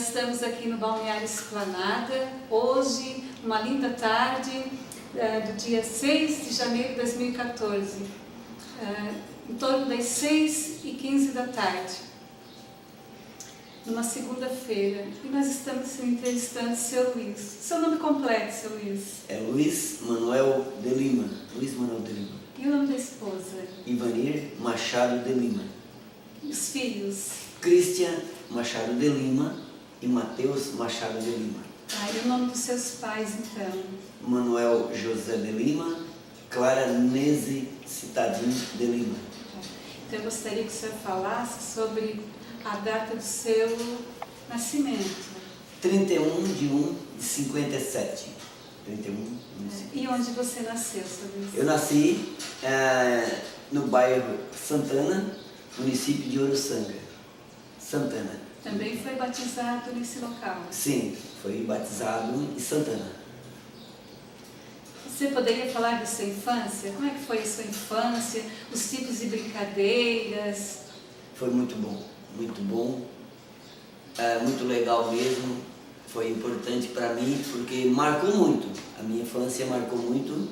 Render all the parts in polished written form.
Nós estamos aqui no Balneário Esplanada, hoje, uma linda tarde do dia 6 de janeiro de 2014, em torno das 6h15 da tarde, numa segunda-feira, e nós estamos entrevistando o Seu Luiz. Seu nome completo, Seu Luiz? É Luiz Manuel de Lima. Luiz Manuel de Lima. E o nome da esposa? Ivanir Machado de Lima. E os filhos? Cristian Machado de Lima e Mateus Machado de Lima. E o nome dos seus pais, então? Manuel José de Lima, Clara Nese Citadinho de Lima. Então eu gostaria que o senhor falasse sobre a data do seu nascimento. 31 de 1 de 57. 31 de E onde você nasceu, Seu Luiz? Eu nasci no bairro Santana, município de Uruçanga. Santana. Também foi batizado nesse local? Sim, foi batizado em Santana. Você poderia falar da sua infância? Como é que foi a sua infância? Os tipos de brincadeiras? Foi muito bom, muito legal mesmo. Foi importante para mim porque marcou muito. A minha infância marcou muito.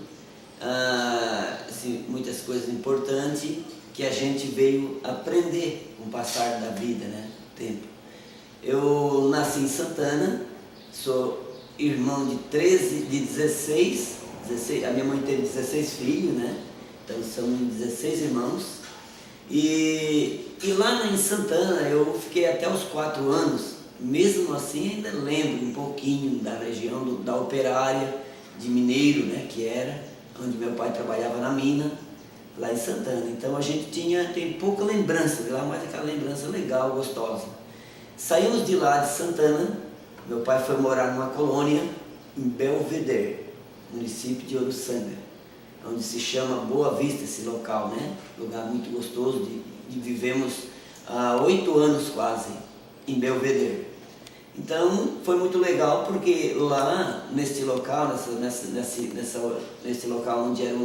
Assim, muitas coisas importantes que a gente veio aprender com o passar da vida, né? Tempo. Eu nasci em Santana, sou irmão de 16, a minha mãe teve 16 filhos, né? Então somos 16 irmãos. E lá em Santana eu fiquei até os 4 anos, mesmo assim ainda lembro um pouquinho da região da Operária, de Mineiro, né? Que era, onde meu pai trabalhava na mina, lá em Santana. Então a gente tem pouca lembrança de lá, mas aquela lembrança legal, gostosa. Saímos de lá de Santana, meu pai foi morar numa colônia em Belvedere, município de Uruçanga, onde se chama Boa Vista esse local, né? Lugar muito gostoso, vivemos há 8 anos quase em Belvedere. Então foi muito legal porque lá neste local, nesse local onde era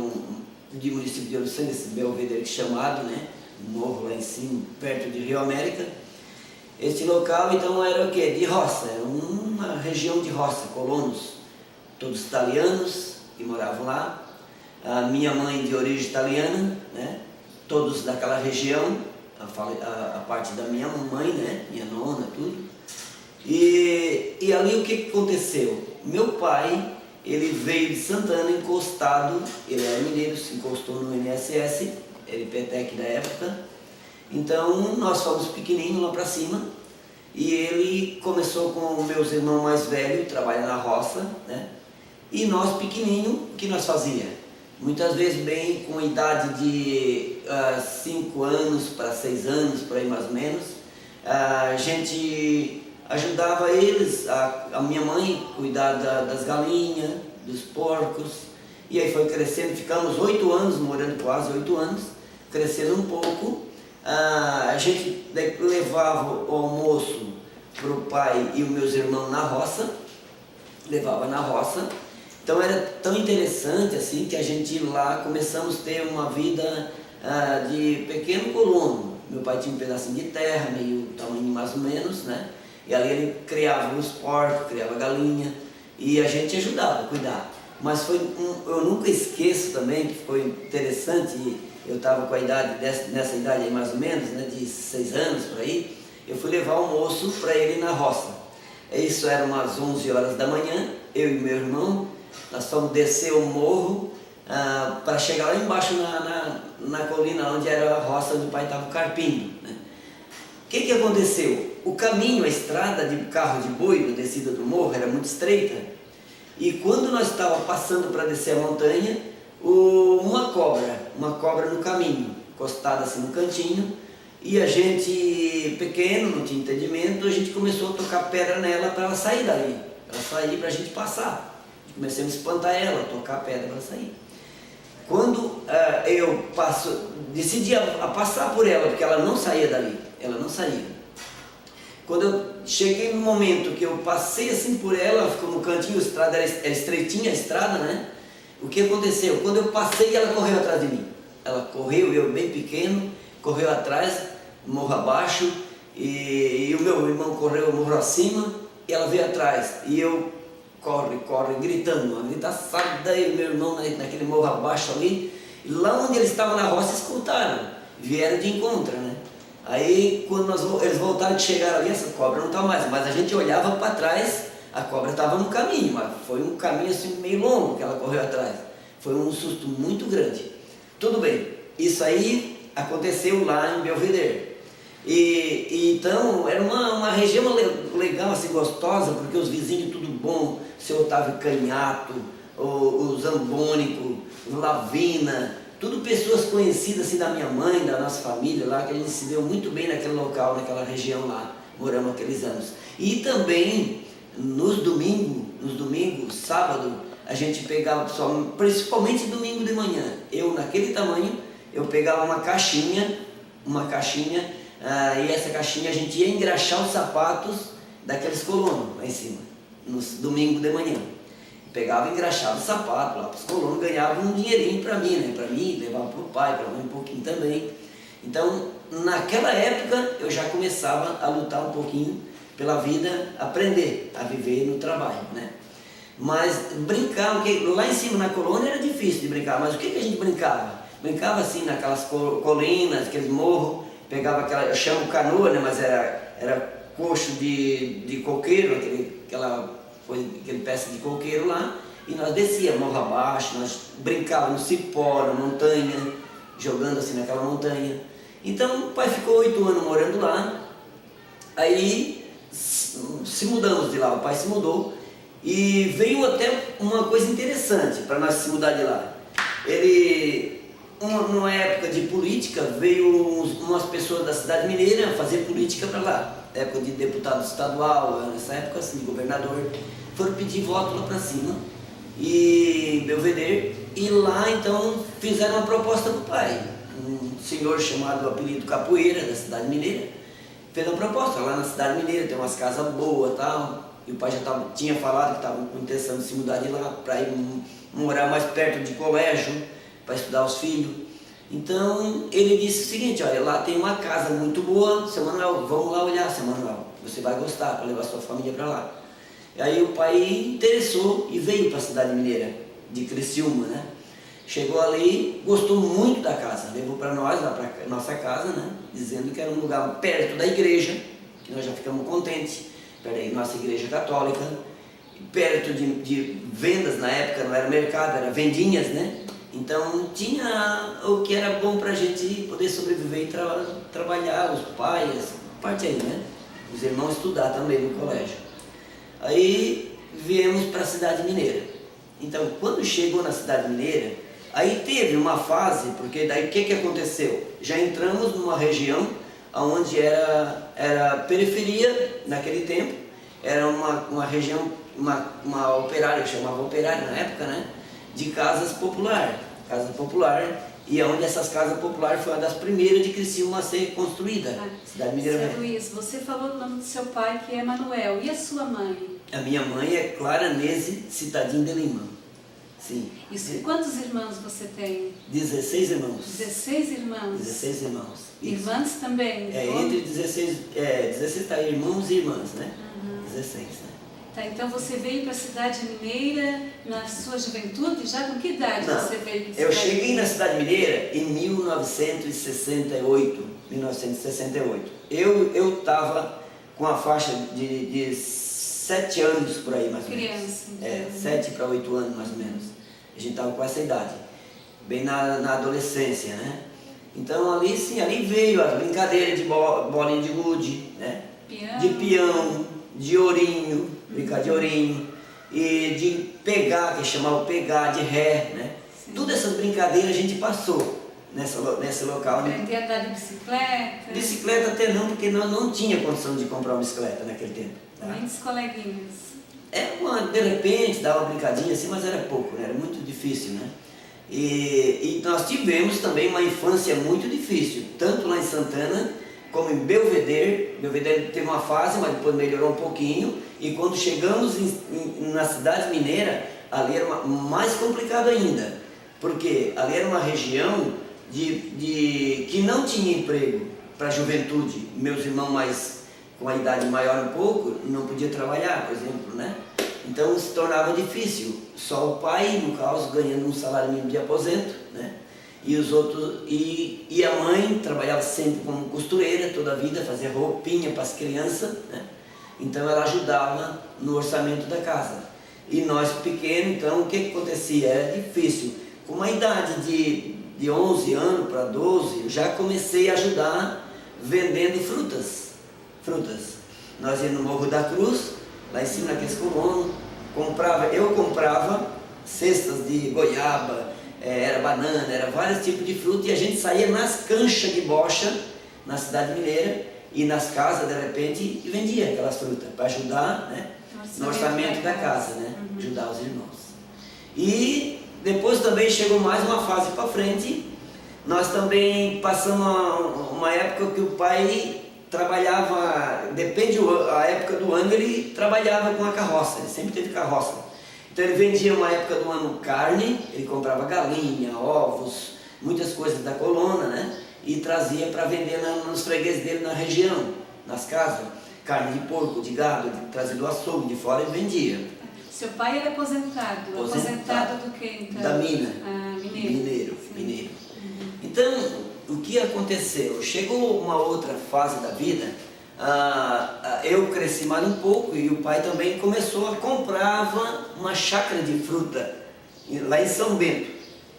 de município de Uruçanga, esse Belvedere chamado, né? Um morro lá em cima, perto de Rio América. Este local então era o quê? De roça, era uma região de roça, colonos, todos italianos que moravam lá. A minha mãe de origem italiana, né? Todos daquela região, a parte da minha mãe, né? Minha nona, tudo. E ali o que aconteceu? Meu pai, ele veio de Santana encostado, ele era mineiro, se encostou no INSS, LPTEC da época. Então nós fomos pequenininhos lá para cima e ele começou com meus irmãos mais velhos, trabalhando na roça, né? E nós pequenininhos, o que nós fazíamos? Muitas vezes bem com idade de 5 anos para 6 anos, por aí mais ou menos, a gente ajudava eles, a minha mãe, cuidar das galinhas, dos porcos, e aí foi crescendo, ficamos 8 anos, morando quase 8 anos, crescendo um pouco. A gente levava o almoço para o pai e os meus irmãos na roça, levava na roça. Então era tão interessante assim que a gente lá começamos a ter uma vida de pequeno colono. Meu pai tinha um pedacinho de terra, meio tamanho mais ou menos, né? E ali ele criava os porcos, criava galinha e a gente ajudava a cuidar. Mas eu nunca esqueço também que foi interessante. Eu estava com a idade, nessa idade aí mais ou menos, né, de 6 anos por aí, eu fui levar almoço para ele na roça. Isso era umas 11 horas da manhã, eu e meu irmão, nós fomos descer o morro para chegar lá embaixo na colina onde era a roça onde o pai estava carpindo, né? O que aconteceu? O caminho, a estrada de carro de boi, na descida do morro, era muito estreita, e quando nós estávamos passando para descer a montanha, uma cobra no caminho, encostada assim no cantinho, e a gente, pequeno, não tinha entendimento, a gente começou a tocar pedra nela para ela sair dali, para sair para a gente passar. Comecei a espantar ela, tocar pedra para sair. Quando eu decidi a passar por ela, porque ela não saía dali, ela não saía. Quando eu cheguei no momento que eu passei assim por ela ficou no cantinho, a estrada era estreitinha, a estrada, né? O que aconteceu? Quando eu passei, ela correu atrás de mim. Ela correu, eu bem pequeno, correu atrás, morro abaixo, e o meu irmão correu morro acima, e ela veio atrás, e eu corre, gritando, uma gritaçada, e o meu irmão naquele morro abaixo ali, e lá onde eles estavam na roça, escutaram, vieram de encontro, né? Aí quando eles voltaram, que chegaram ali, essa cobra não estava mais, mas a gente olhava para trás, a cobra estava no caminho, mas foi um caminho assim meio longo que ela correu atrás, foi um susto muito grande. Tudo bem, isso aí aconteceu lá em Belvedere. Então era uma região legal, assim, gostosa, porque os vizinhos tudo bom, o seu Otávio Canhato, o Zambônico, o Lavina, tudo pessoas conhecidas assim da minha mãe, da nossa família lá, que a gente se deu muito bem naquele local, naquela região lá, moramos aqueles anos. E também nos domingos, sábado, a gente pegava, principalmente domingo de manhã, eu naquele tamanho, eu pegava uma caixinha, e essa caixinha a gente ia engraxar os sapatos daqueles colonos lá em cima, no domingo de manhã. Pegava e engraxava o sapato lá para os colonos, ganhava um dinheirinho para mim, né? Para mim, levava para o pai, para a mãe um pouquinho também. Então, naquela época, eu já começava a lutar um pouquinho pela vida, aprender a viver no trabalho, né? Mas brincar, porque lá em cima na colônia era difícil de brincar, mas o que a gente brincava? Brincava assim naquelas colinas, aqueles morros, pegava aquela, eu chamo canoa, né? Mas era coxo de coqueiro, aquele peça de coqueiro lá, e nós descíamos morro abaixo, nós brincávamos no cipó, na montanha, jogando assim naquela montanha. Então o pai ficou 8 anos morando lá, aí se mudamos de lá, o pai se mudou, e veio até uma coisa interessante para nós se mudar de lá. Numa época de política, veio umas pessoas da cidade mineira fazer política para lá, época de deputado estadual, nessa época assim, de governador, foram pedir voto lá para cima, e Belvedere, e lá então fizeram uma proposta para o pai. Um senhor chamado apelido Capoeira, da cidade mineira, fez uma proposta. Lá na cidade mineira tem umas casas boas e tal, e o pai já tinha falado que estava com intenção de se mudar de lá para ir morar mais perto de colégio, para estudar os filhos. Então ele disse o seguinte: olha, lá tem uma casa muito boa, seu Manuel, vamos lá olhar, seu Manuel, você vai gostar, para levar sua família para lá. E aí o pai interessou e veio para a cidade mineira de Criciúma, né? Chegou ali, gostou muito da casa, levou para nós, lá para nossa casa, né? Dizendo que era um lugar perto da igreja, que nós já ficamos contentes, perto da nossa igreja católica, perto de vendas, na época não era mercado, era vendinhas, né? Então tinha o que era bom para a gente poder sobreviver e trabalhar, os pais, parte aí, né? Os irmãos estudar também no colégio. Aí viemos para a cidade mineira. Então quando chegou na cidade mineira, aí teve uma fase, porque daí o que aconteceu? Já entramos numa região onde era periferia naquele tempo, era uma região, uma operária, chamava operária na época, né? De casas popular, e onde essas casas populares foi uma das primeiras de Criciúma a ser construída. Cidade mineira. Seu Luiz, você falou o nome do seu pai, que é Manuel, e a sua mãe? A minha mãe é Clara Nese Citadinho de Lima. Sim. Isso. Quantos irmãos você tem? 16 irmãos. 16 irmãos? 16 irmãos. Irmãs também? Entre 16 tá, irmãos e irmãs, né? 16, né? Tá, então você veio para a cidade mineira na sua juventude? Já com que idade você veio para a cidade? Eu cheguei na cidade mineira em 1968. Eu estava com a faixa de 7 anos por aí, mais ou menos. Criança. 7 para 8 anos, mais ou menos. A gente estava com essa idade, bem na adolescência, né? Então ali sim, ali veio as brincadeiras de bolinha de gude, né? De peão, de ourinho, brincar de ourinho, e de pegar, que chamava pegar, de ré, né? Sim. Todas essas brincadeiras a gente passou nesse local. Aprender a andar de bicicleta? Bicicleta até não, porque nós não tínhamos condição de comprar uma bicicleta naquele tempo. Tá? Nem dos coleguinhas? De repente dava uma brincadinha assim, mas era pouco, né? Era muito difícil, né? E nós tivemos também uma infância muito difícil, tanto lá em Santana, como em Belvedere. Belvedere teve uma fase, mas depois melhorou um pouquinho, e quando chegamos na cidade mineira, ali era mais complicado ainda, porque ali era uma região que não tinha emprego, para a juventude. Meus irmãos com a idade maior um pouco, não podia trabalhar, por exemplo, né? Então se tornava difícil. Só o pai, no caso, ganhando um salário mínimo de aposento, né? E os outros, e a mãe trabalhava sempre como costureira toda a vida, fazia roupinha para as crianças, né? Então ela ajudava no orçamento da casa. E nós pequenos, então o que acontecia? Era difícil. Com uma idade de 11 anos para 12, eu já comecei a ajudar vendendo frutas. Nós íamos no Morro da Cruz, lá em cima naqueles colonos, eu comprava cestas de goiaba, era banana, era vários tipos de fruta, e a gente saía nas canchas de bocha, na cidade mineira, e nas casas, de repente, e vendia aquelas frutas, para ajudar, né, no orçamento da casa, né, ajudar os irmãos. E depois também chegou mais uma fase para frente, nós também passamos uma época que o pai trabalhava, depende da época do ano, ele trabalhava com a carroça, ele sempre teve carroça. Então ele vendia uma época do ano carne, ele comprava galinha, ovos, muitas coisas da colônia, né? E trazia para vender nos fregueses dele na região, nas casas. Carne de porco, de gado, trazia do açougue de fora e vendia. Seu pai era aposentado? Aposentado do que então? Da mina. Ah, mineiro. Mineiro. Então, o que aconteceu? Chegou uma outra fase da vida, eu cresci mais um pouco e o pai também começou a comprava uma chácara de fruta lá em São Bento.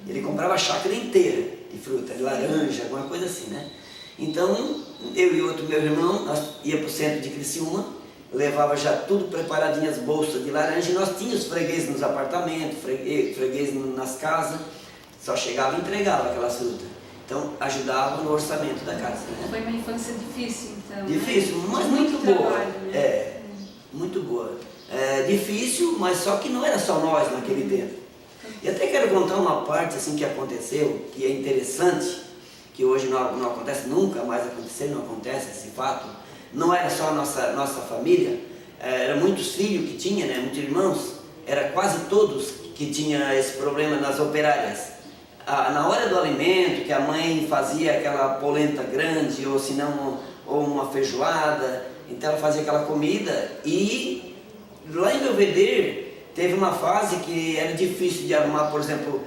Ele comprava a chácara inteira de fruta, de laranja, alguma coisa assim, né? Então, eu e outro meu irmão, nós ia para o centro de Criciúma, levava já tudo preparadinho, as bolsas de laranja, e nós tínhamos fregueses nos apartamentos, fregueses nas casas, só chegava e entregava aquelas frutas. Então, ajudava no orçamento da casa, né? Foi uma infância difícil, então. Difícil, né? mas muito boa. Trabalho, né? Muito boa. Difícil, mas só que não era só nós naquele tempo. E até quero contar uma parte assim que aconteceu, que é interessante, que hoje não acontece, nunca mais aconteceu, não acontece esse fato. Não era só a nossa família, eram muitos filhos que tinha, né, muitos irmãos, era quase todos que tinham esse problema nas operárias. Na hora do alimento, que a mãe fazia aquela polenta grande, ou se não, ou uma feijoada, então ela fazia aquela comida, e lá em Belvedere teve uma fase que era difícil de arrumar, por exemplo,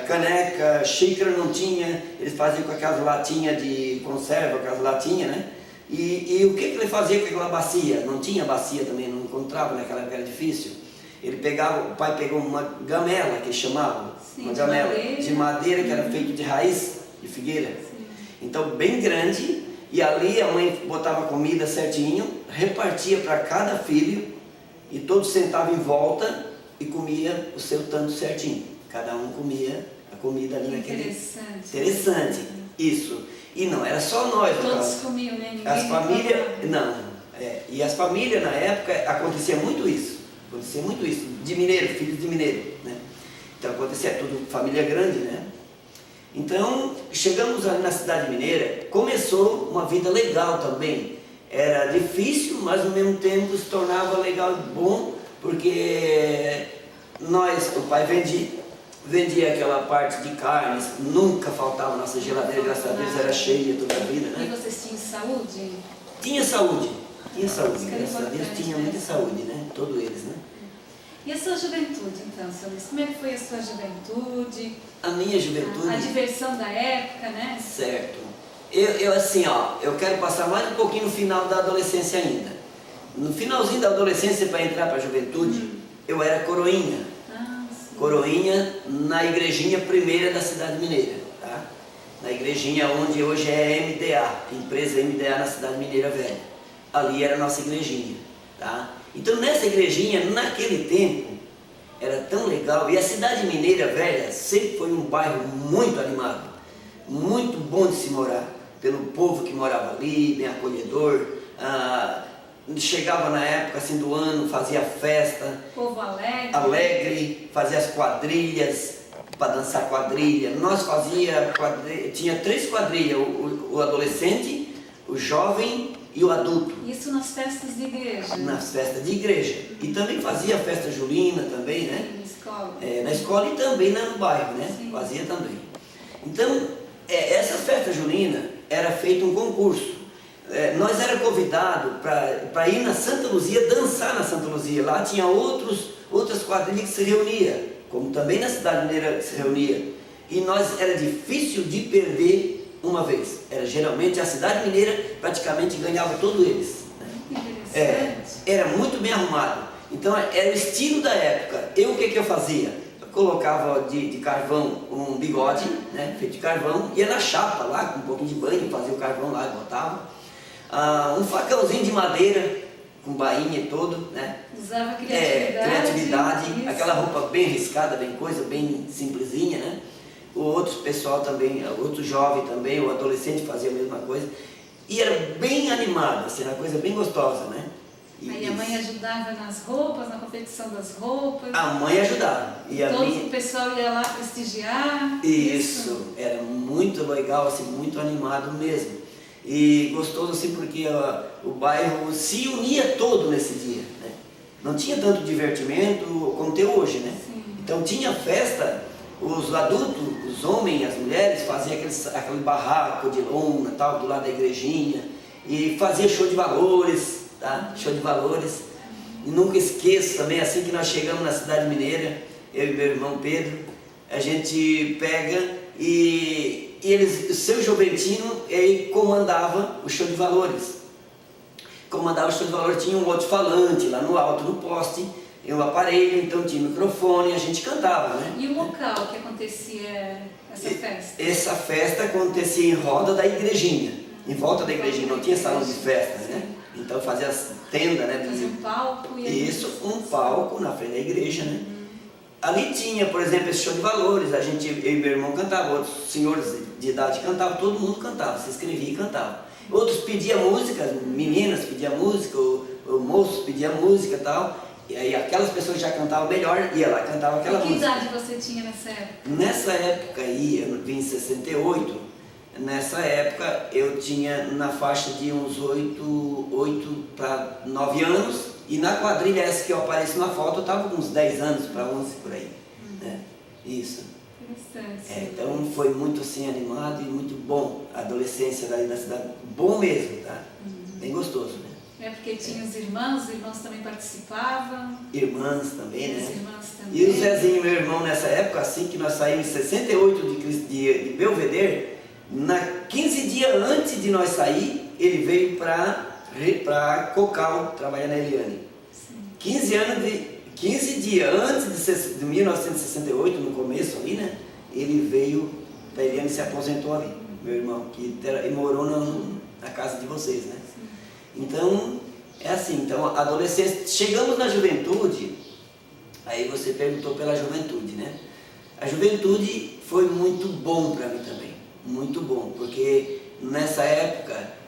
caneca, xícara não tinha, eles faziam com aquelas latinhas de conserva, aquelas latinhas, né? E o que ele fazia com aquela bacia? Não tinha bacia também, não encontrava naquela época, era difícil. O pai pegou uma gamela, que chamavam, uma gamela de madeira que era feita de raiz de figueira. Sim. Então bem grande, e ali a mãe botava comida certinho, repartia para cada filho, e todos sentavam em volta e comia o seu tanto certinho. Cada um comia a comida ali naquele... Interessante, isso. E não era só nós. Todos comiam, né? Ninguém as famílias, não. E as famílias na época acontecia muito isso. De mineiro, filhos de mineiro, né? Então acontecia tudo, família grande, né? Então, chegamos ali na cidade mineira, começou uma vida legal também. Era difícil, mas ao mesmo tempo se tornava legal e bom, porque o pai vendia aquela parte de carnes, nunca faltava nossa geladeira, graças a Deus era cheia toda a vida, né? E vocês tinham saúde? Tinha saúde, graças a Deus tinha muita saúde, né? Todos eles, né? E a sua juventude, então, seu Luiz? Como é que foi a sua juventude? A minha juventude? A diversão da época, né? Certo. Eu assim, eu quero passar mais um pouquinho no final da adolescência ainda. No finalzinho da adolescência, para entrar para a juventude, eu era coroinha. Coroinha na igrejinha primeira da cidade mineira, tá? Na igrejinha onde hoje é MDA, empresa MDA na cidade mineira velha. Ali era a nossa igrejinha, tá? Então nessa igrejinha, naquele tempo, era tão legal, e a cidade mineira velha sempre foi um bairro muito animado, muito bom de se morar, pelo povo que morava ali, bem acolhedor. Chegava na época assim do ano, fazia festa, povo alegre, fazia as quadrilhas, para dançar quadrilha. Nós fazia quadrilha, tinha 3 quadrilhas, o adolescente, o jovem e o adulto. Isso nas festas de igreja? Nas festas de igreja. E também fazia festa julina também, né? Na escola? Na escola e também no bairro, né? Sim. Fazia também. Então, essa festa julina, era feito um concurso. Nós éramos convidados para ir na Santa Luzia, dançar na Santa Luzia. Lá tinha outras quadrilhas que se reuniam, como também na Cidade Mineira se reunia. E era difícil de perder uma vez. Geralmente a Cidade Mineira praticamente ganhava todos eles. Era muito bem arrumado. Então era o estilo da época. O que eu fazia? Eu colocava de carvão um bigode, né, feito de carvão, ia na chapa lá com um pouquinho de banho, fazia o carvão lá e botava. Um facãozinho de madeira com bainha e todo, né? Usava criatividade, aquela roupa bem riscada, bem simplesinha, né? O outro pessoal também, outro jovem também, o adolescente fazia a mesma coisa. E era bem animado, assim, era uma coisa bem gostosa, né? Aí a mãe ajudava nas roupas, na confecção das roupas. A mãe ajudava. E o pessoal ia lá prestigiar. Isso, era muito legal, assim, muito animado mesmo. E gostoso assim porque o bairro se unia todo nesse dia, né? Não tinha tanto divertimento como tem hoje, né? Sim. Então tinha festa, os adultos, os homens, as mulheres faziam aquele barraco de lona, tal, do lado da igrejinha, e fazia show de valores, tá? Show de valores. E nunca esqueço também, assim que nós chegamos na Cidade Mineira, eu e meu irmão Pedro, a gente pega e o seu Juventino, ele comandava o show de valores. Comandava o show de valores, tinha um alto-falante lá no alto, no poste, e um aparelho, então tinha microfone, e a gente cantava, né? E o local que acontecia essa festa? Essa festa acontecia em roda da igrejinha, em volta da igrejinha, não tinha salão de festa, né? Então fazia as tendas, né? Fazia um palco e isso, um palco na frente da igreja, né? Ali tinha, por exemplo, esse show de valores, eu e meu irmão cantavam, outros senhores de idade cantavam, todo mundo cantava, se inscrevia e cantava. Outros pediam música, meninas pediam música, o moço pedia música e tal, e aí aquelas pessoas que já cantavam melhor, ia lá, cantava aquela música. E que idade você tinha nessa época? Nessa época aí, eu vim em 68, nessa época eu tinha na faixa de uns 8 para 9 anos, e na quadrilha essa que eu apareço na foto, eu estava com uns 10 anos para 11 por aí. Né? Isso. Interessante. Então foi muito assim animado e muito bom a adolescência daí na cidade. Bom mesmo, tá? Bem gostoso, né? Porque tinha os irmãos também participavam. Irmãs também, né? As irmãs também. E o Zezinho, meu irmão, nessa época, assim que nós saímos em 68 de Belvedere, 15 dias antes de nós sair, ele veio para Cocal, trabalhar na Eliane. Sim. 15 dias antes de 1968, no começo ali, né? Ele veio para Eliane e se aposentou ali, meu irmão, que morou na casa de vocês, né? Sim. Então, é assim, então, a adolescência, chegamos na juventude, aí você perguntou pela juventude, né? A juventude foi muito bom para mim também, muito bom, porque nessa época,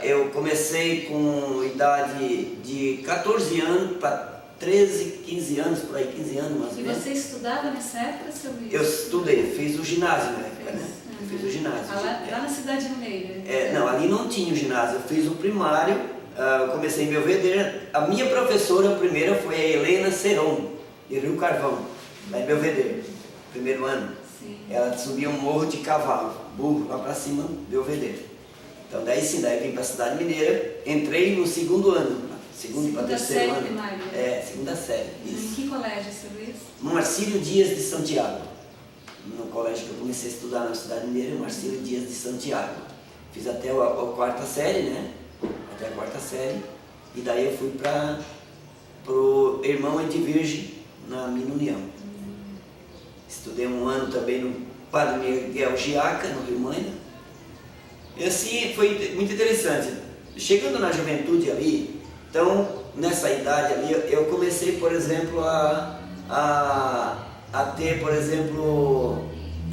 eu comecei com idade de 14 anos para 13, 15 anos, por aí, 15 anos mais ou menos. E você estudava nessa época, seu Luiz? Eu estudei, fiz o ginásio na época, né? Eu fiz o ginásio. Lá na Cidade Mineira? Não, ali não tinha o ginásio, eu fiz o primário, comecei em Belvedere. A minha professora primeira foi a Helena Seron, de Rio Carvão, lá em Belvedere, primeiro ano. Sim. Ela subia um morro de cavalo, burro, lá para cima, Belvedere. Então daí sim, daí vim para a Cidade Mineira, entrei no segundo ano, segundo para terceiro ano. Primária. Segunda série. Isso. Em que colégio, seu Luiz? Marcílio Dias de Santiago. No colégio que eu comecei a estudar na Cidade Mineira, Marcílio Dias de Santiago. Fiz até a quarta série, né? Até a quarta série. E daí eu fui para o Irmão Edvirgem, na Mina União. Estudei um ano também no Padre Miguel Giaca, no Rio Mãe. E assim, foi muito interessante. Chegando na juventude ali, então, nessa idade ali, eu comecei, por exemplo, a ter, por exemplo,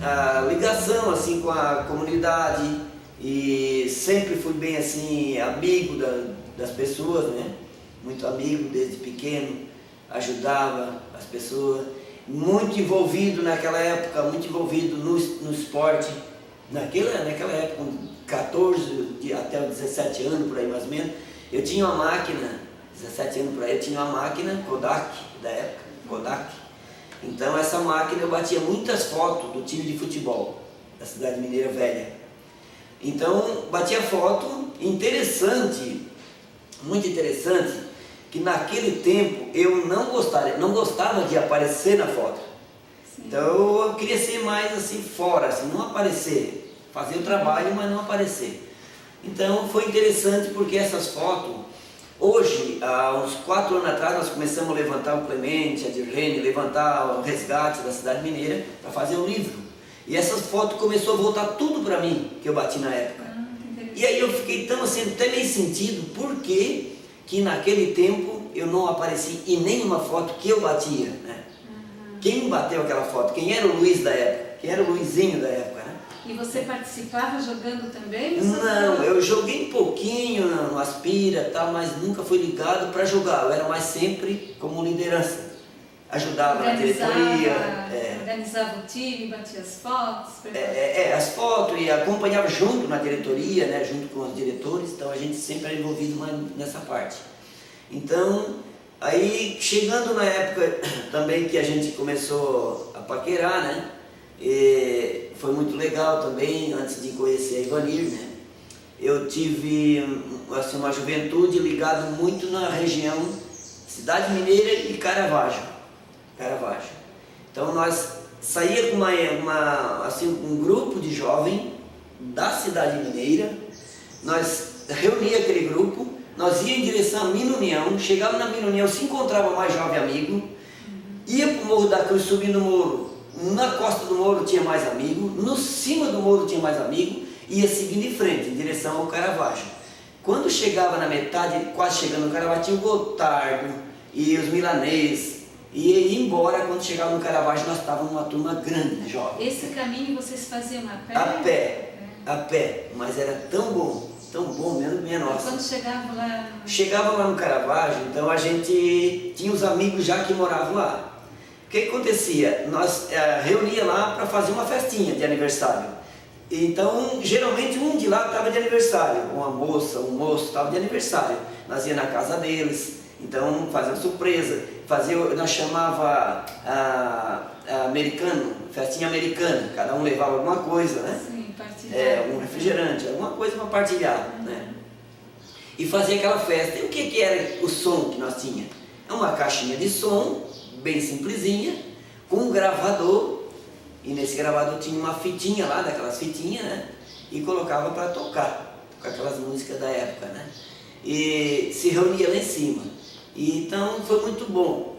a ligação assim, com a comunidade, e sempre fui bem assim, amigo das pessoas, né? Muito amigo desde pequeno, ajudava as pessoas, muito envolvido naquela época, muito envolvido no esporte. Naquela época, com 14 até 17 anos, por aí mais ou menos, eu tinha uma máquina, 17 anos por aí, eu tinha uma máquina Kodak, da época, Kodak. Então essa máquina eu batia muitas fotos do time de futebol, da Cidade Mineira Velha. Então, batia foto, interessante, muito interessante, que naquele tempo eu não gostava de aparecer na foto. Sim. Então eu queria ser mais assim fora, assim, não aparecer, fazer o trabalho, mas não aparecer. Então foi interessante porque essas fotos, hoje, há uns 4 anos atrás, nós começamos a levantar o Clemente, a Dirlene, levantar o resgate da cidade mineira para fazer um livro. E essas fotos começou a voltar tudo para mim, que eu bati na época. E aí eu fiquei tão assim, até meio sentido, por que naquele tempo eu não apareci em nenhuma foto que eu batia, né? Quem bateu aquela foto? Quem era o Luiz da época? Quem era o Luizinho da época, né? E você participava jogando também? Não, eu joguei um pouquinho no Aspira e tal, mas nunca fui ligado para jogar. Eu era mais sempre como liderança. Ajudava na diretoria. Organizava o time, batia as fotos? As fotos e acompanhava junto na diretoria, né, junto com os diretores, então a gente sempre era envolvido mais nessa parte. Então, aí chegando na época também que a gente começou a paquerar, né, e foi muito legal também, antes de conhecer a Ivanir, né, eu tive assim, uma juventude ligada muito na região Cidade Mineira e Caravaggio. Então nós saía com um grupo de jovens da cidade mineira, nós reunia aquele grupo, nós ia em direção à Mina União, chegava na Mina União, se encontrava mais jovem amigo, ia para o Morro da Cruz, subindo o morro, na costa do morro tinha mais amigo, no cima do morro tinha mais amigo, ia seguindo em frente, em direção ao Caravaggio. Quando chegava na metade, quase chegando no Caravaggio, tinha o Gotardo e os milaneses. E ia embora, quando chegava no Caravaggio, nós estávamos numa turma grande de jovens. Esse caminho vocês faziam a pé? A pé, mas era tão bom mesmo, minha nossa. E quando chegava lá? Chegava lá no Caravaggio, então a gente tinha os amigos já que moravam lá. O que acontecia? Nós reunia lá para fazer uma festinha de aniversário. Então, geralmente um de lá estava de aniversário, uma moça, um moço estava de aniversário. Nós ia na casa deles. Então fazia uma surpresa, nós chamava americano, festinha americana, cada um levava alguma coisa, né? Sim, partilhar. Um refrigerante, alguma coisa para partilhar, né? E fazia aquela festa. E o que era o som que nós tínhamos? É uma caixinha de som, bem simplesinha, com um gravador, e nesse gravador tinha uma fitinha lá, daquelas fitinhas, né? E colocava para tocar aquelas músicas da época, né? E se reunia lá em cima. E então foi muito bom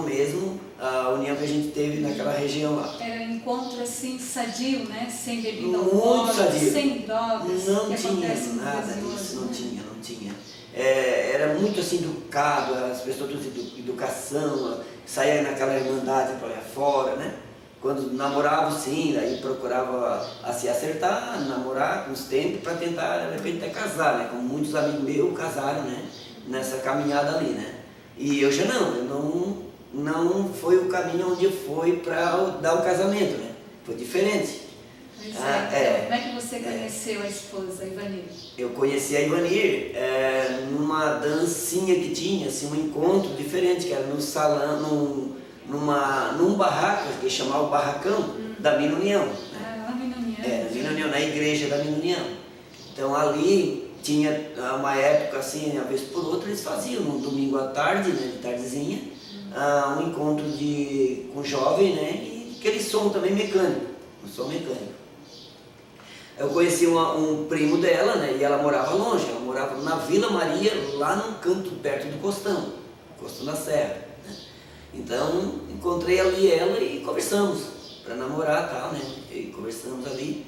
mesmo a união que a gente teve naquela região lá. Era um encontro assim sadio, né? Sem bebida alcoólica, sem drogas. Não tinha nada disso, não tinha. Era muito assim educado, as pessoas de educação, saía naquela irmandade para lá fora, né? Quando namoravam, sim, aí procurava se acertar, namorar com os tempos para tentar, de repente, até casar, né? Como muitos amigos meus casaram, né? Nessa caminhada ali, né? E eu já não foi o caminho onde eu fui para dar o casamento, né? Foi diferente. Pois então, como é que você conheceu a esposa, a Ivanir? Eu conheci a Ivanir numa dancinha que tinha, assim, um encontro diferente, que era no salão, num barraco, que chamava o Barracão da Mina União. Né? Lá na Mina União. Na Mina União, na igreja da Mina União. Então ali tinha uma época assim, uma vez por outra, eles faziam no domingo à tarde, né, de tardezinha, um encontro com jovem, né, e aquele som também mecânico, um som mecânico. Eu conheci um primo dela, né, e ela morava longe, ela morava na Vila Maria, lá num canto perto do Costão da Serra. Né. Então, encontrei ali ela e conversamos para namorar e tal, né, e conversamos ali,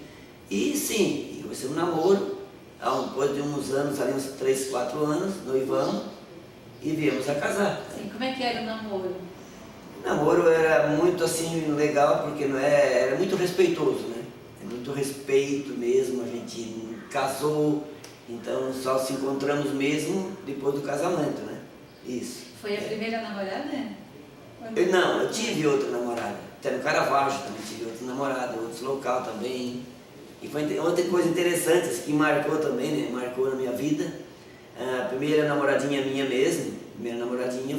e sim, começamos um namoro. Depois de uns anos, ali uns 3, 4 anos, noivamos e viemos a casar. Sim, como é que era o namoro? O namoro era muito assim legal, porque era muito respeitoso, né? Muito respeito mesmo, a gente casou, então só se encontramos mesmo depois do casamento, né? Isso. Foi a primeira namorada? Eu tive outra namorada, até no Caravaggio também tive outra namorada, outro local também. E foi outra coisa interessante, assim, que marcou também, né? Marcou na minha vida. A primeira namoradinha minha mesmo,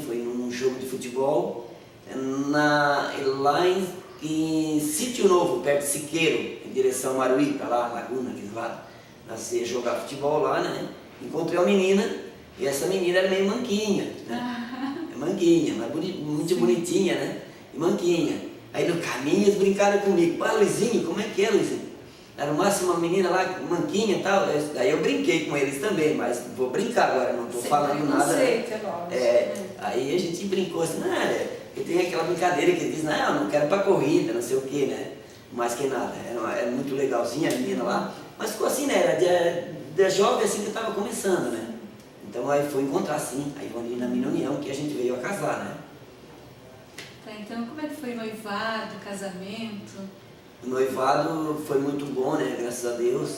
foi num jogo de futebol, lá em Sítio Novo, perto de Siqueiro, em direção a Maruí, para lá, Laguna, aquele lado. nascer, jogar futebol lá, né? Encontrei uma menina, e essa menina era meio manquinha, né? É manquinha, mas muito bonitinha, né? E manquinha. Aí no caminho eles brincaram comigo. Pá, Luizinho, como é que é, Luizinho? Era o máximo uma menina lá, manquinha e tal. Daí eu brinquei com eles também, mas vou brincar agora, não estou falando nada. Né? Aí a gente brincou assim, e tem aquela brincadeira que diz, não, não quero pra corrida, não sei o que, né? Mais que nada. Era muito legalzinha a menina lá, mas ficou assim, né? Era de jovem assim que estava começando, né? Então aí foi encontrar sim, a Ivani na minha união, que a gente veio a casar, né? Tá, então como é que foi o noivado, o casamento? O noivado foi muito bom, né? Graças a Deus.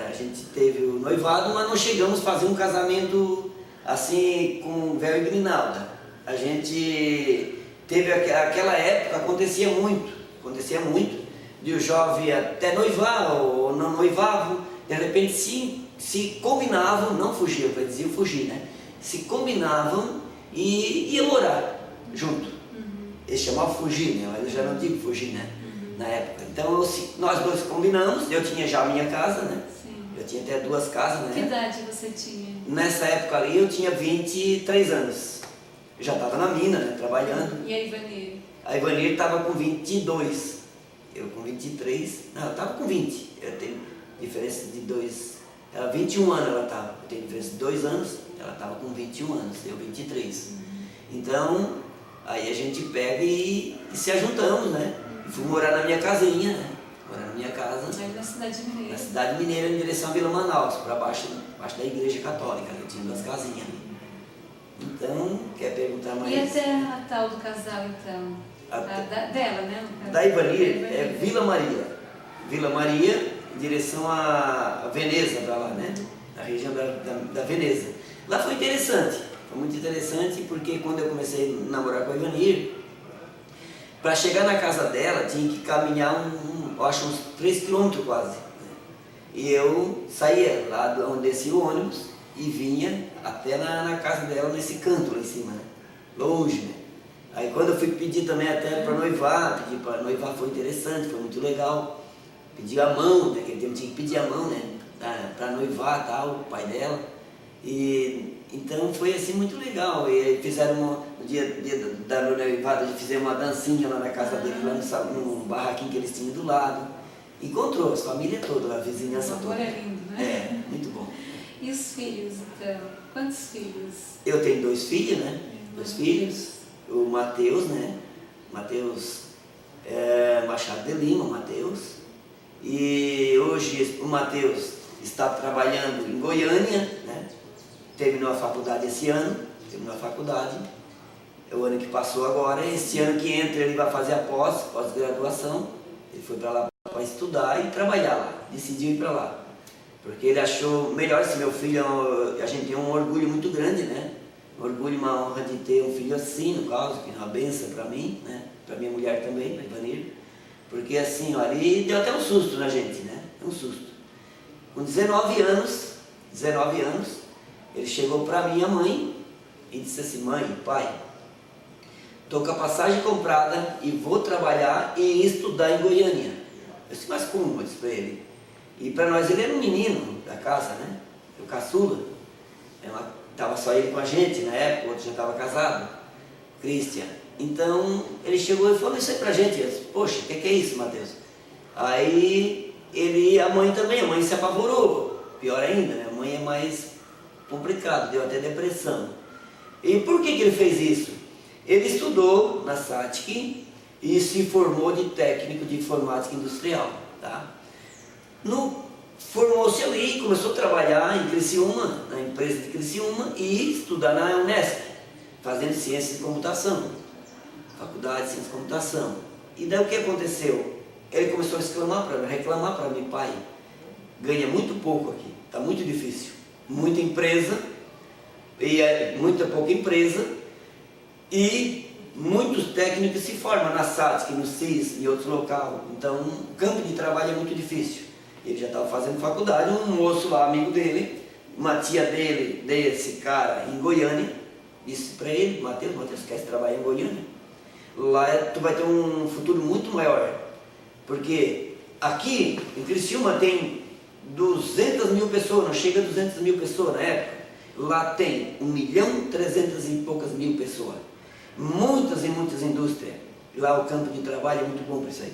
A gente teve o noivado, mas não chegamos a fazer um casamento assim com véu e grinalda. A gente teve aquela época, acontecia muito, de o jovem até noivar ou não noivavam, de repente se combinavam, não fugiam, para dizer fugir, né? Se combinavam e iam morar junto. Eles chamavam fugir, né? Mas eu já não digo fugir, né? Na época. Então nós dois combinamos, eu tinha já a minha casa, né? Sim. Eu tinha até 2 casas, né? Que idade você tinha? Nessa época ali eu tinha 23 anos. Eu já estava na mina, né? Trabalhando. E a Ivanir? A Ivanir estava com 22. Eu com 23. Não, eu estava com 20. Eu tenho diferença de 2. Ela 21 anos ela estava. Eu tenho diferença de 2 anos. Ela estava com 21 anos, eu 23. Então, aí a gente pega e se ajuntamos, né? E fui morar na minha casinha, né? Morar na minha casa. Aí na Cidade Mineira. Na Cidade Mineira, em direção à Vila Manaus, para baixo da igreja católica. Eu tinha 2 casinhas ali. Então, quer perguntar mais? E a terra natal do casal, então? Dela, né? Da Ivanir é Vila Maria. Vila Maria, em direção a Veneza, para lá, né? Na região da Veneza. Lá foi interessante. Foi muito interessante porque quando eu comecei a namorar com a Ivanir, para chegar na casa dela tinha que caminhar eu acho uns 3 quilômetros quase. Né? E eu saía lá de onde descia o ônibus e vinha até na casa dela, nesse canto lá em cima, né? Longe, né? Aí quando eu fui pedir também até para noivar, pedir para noivar foi interessante, foi muito legal. Pedi a mão, né? Aquele tempo tinha que pedir a mão, né? Para noivar tal, o pai dela. E então foi assim muito legal. E fizeram no dia da noivada, fizemos uma dancinha lá na casa dele, lá no barraquinho que eles tinham do lado. Encontrou as famílias todas, a vizinhança toda. O amor é lindo, né? É, muito bom. E os filhos, então? Quantos filhos? Eu tenho 2 filhos, né? 2 filhos. O Matheus, né? Matheus Machado de Lima, Matheus. E hoje o Matheus está trabalhando em Goiânia, né? Terminou a faculdade esse ano, é o ano que passou agora. Esse ano que entra ele vai fazer a pós-graduação. Ele foi para lá para estudar e trabalhar lá, decidiu ir para lá. Porque ele achou melhor, se meu filho, a gente tem um orgulho muito grande, né? Um orgulho, uma honra de ter um filho assim, no caso, que é uma benção para mim, né? Para minha mulher também, para Ivanir. Porque assim, olha, ele deu até um susto na gente, né? Um susto. Com 19 anos, ele chegou para minha mãe e disse assim: mãe, pai, estou com a passagem comprada e vou trabalhar e estudar em Goiânia. Eu disse: mas como? Eu disse para ele. E para nós ele era um menino da casa, né? O caçula. Estava só ele com a gente na época, o outro já estava casado, Cristian. Então ele chegou e falou isso aí pra gente. Eu disse: poxa, o que é isso, Matheus? Aí a mãe também, a mãe se apavorou. Pior ainda, né? A mãe é mais complicado, deu até depressão. E por que ele fez isso? Ele estudou na SATIC e se formou de técnico de informática industrial, tá? Formou-se ali, começou a trabalhar em Criciúma, na empresa de Criciúma, e estudar na Unesp, fazendo ciência de computação, faculdade de ciência de computação. E daí o que aconteceu? Ele começou a reclamar para mim: pai, ganha muito pouco aqui, está muito difícil, muita empresa, muita pouca empresa, e muitos técnicos se formam na SATIC, no CIS e outros locais. Então o campo de trabalho é muito difícil. Ele já estava fazendo faculdade, um moço lá, amigo dele, uma tia desse cara em Goiânia, disse para ele: Matheus, quer trabalhar em Goiânia? Lá tu vai ter um futuro muito maior, porque aqui em Criciúma tem 200 mil pessoas, não chega a 200 mil pessoas na época. Lá tem 1.300.000 e poucas mil pessoas. Muitas e muitas indústrias. Lá o campo de trabalho é muito bom para isso aí.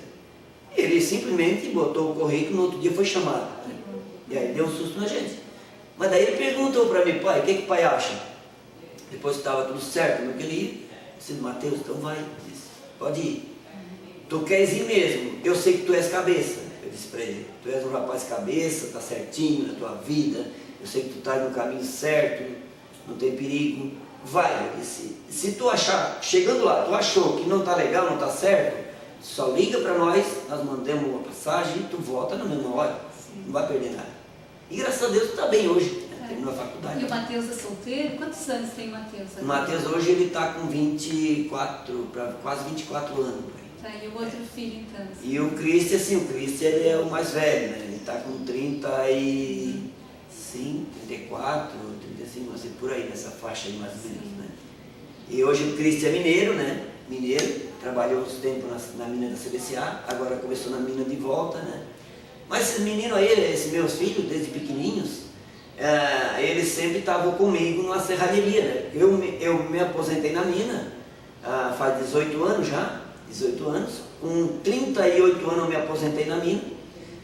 Ele simplesmente botou o currículo e no outro dia foi chamado. E aí deu um susto na gente. Mas daí ele perguntou para mim, pai, o que o pai acha? Depois que estava tudo certo, não queria ir. Disse, Mateus, então vai. Disse, pode ir. Tu queres ir mesmo, eu sei que tu és cabeça. Eu disse para ele, tu és um rapaz cabeça, está certinho na tua vida, eu sei que tu estás no caminho certo, não tem perigo. Vai, eu disse, se tu achar, chegando lá, tu achou que não está legal, não está certo, só liga para nós mandamos uma passagem e tu volta na mesma hora. Sim. Não vai perder nada. E graças a Deus tu está bem hoje, né? Terminou a faculdade. E o Mateus é solteiro? Quantos anos tem o Mateus? O Mateus hoje ele está com 24, quase 24 anos. Tá, e o outro filho então? E o Cristian, assim, o Cristian ele é o mais velho, né? Ele está com 35, 34, 35, assim, por aí, nessa faixa aí mais ou menos, né? E hoje o Cristian é mineiro, né? Mineiro, trabalhou uns tempos na mina da CBCA, agora começou na mina de volta, né? Mas esses meninos aí, esses meus filhos, desde pequenininhos, eles sempre estavam comigo numa serralheria, né? Eu me aposentei na mina, faz 18 anos já, 18 anos. Com 38 anos eu me aposentei na mina,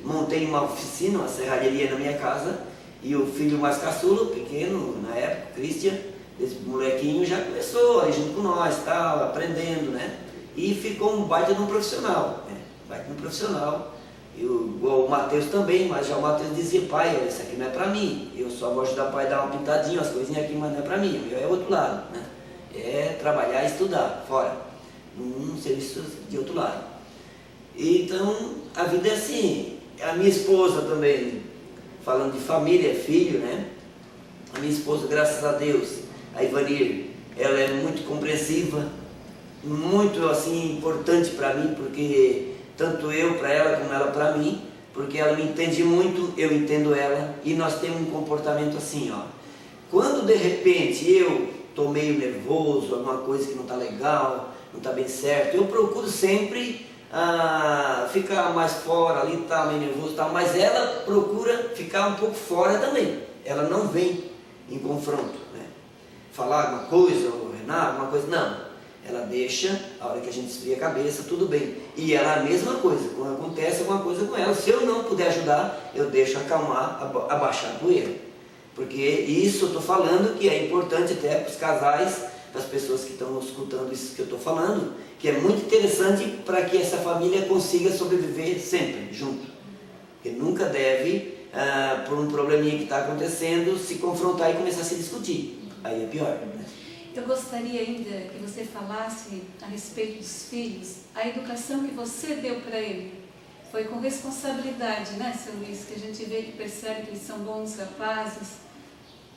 montei uma oficina, uma serralheria na minha casa, e o filho mais caçula, pequeno, na época, Cristian, esse molequinho já começou aí junto com nós, tal, aprendendo, né? E ficou um baita de um profissional, né? Baita de um profissional. O Mateus também, mas já o Mateus dizia, pai, isso aqui não é para mim, eu só vou ajudar o pai a dar uma pintadinha, umas coisinhas aqui, mas não é para mim, o meu é outro lado, né? É trabalhar e estudar, fora, num serviço de outro lado. Então, a vida é assim. A minha esposa também, falando de família, filho, né? A minha esposa, graças a Deus, a Ivanir, ela é muito compreensiva, muito assim importante para mim, porque tanto eu para ela como ela para mim, porque ela me entende muito, eu entendo ela, e nós temos um comportamento assim, ó. Quando de repente eu estou meio nervoso, alguma coisa que não está legal, não está bem certo, eu procuro sempre ficar mais fora ali, tá meio nervoso, tá, mas ela procura ficar um pouco fora também. Ela não vem em confronto, né? Falar alguma coisa, ou Renato, alguma coisa, não. Ela deixa, a hora que a gente esfria a cabeça, tudo bem. E ela a mesma coisa, quando acontece alguma coisa com ela, se eu não puder ajudar, eu deixo acalmar, abaixar a poeira. Porque isso eu estou falando que é importante até para os casais, para as pessoas que estão escutando isso que eu estou falando, que é muito interessante para que essa família consiga sobreviver sempre, junto. Porque nunca deve, por um probleminha que está acontecendo, se confrontar e começar a se discutir. Aí é pior, né? Eu gostaria ainda que você falasse a respeito dos filhos, a educação que você deu para ele. Foi com responsabilidade, né, seu Luiz? Que a gente vê que percebe que eles são bons rapazes,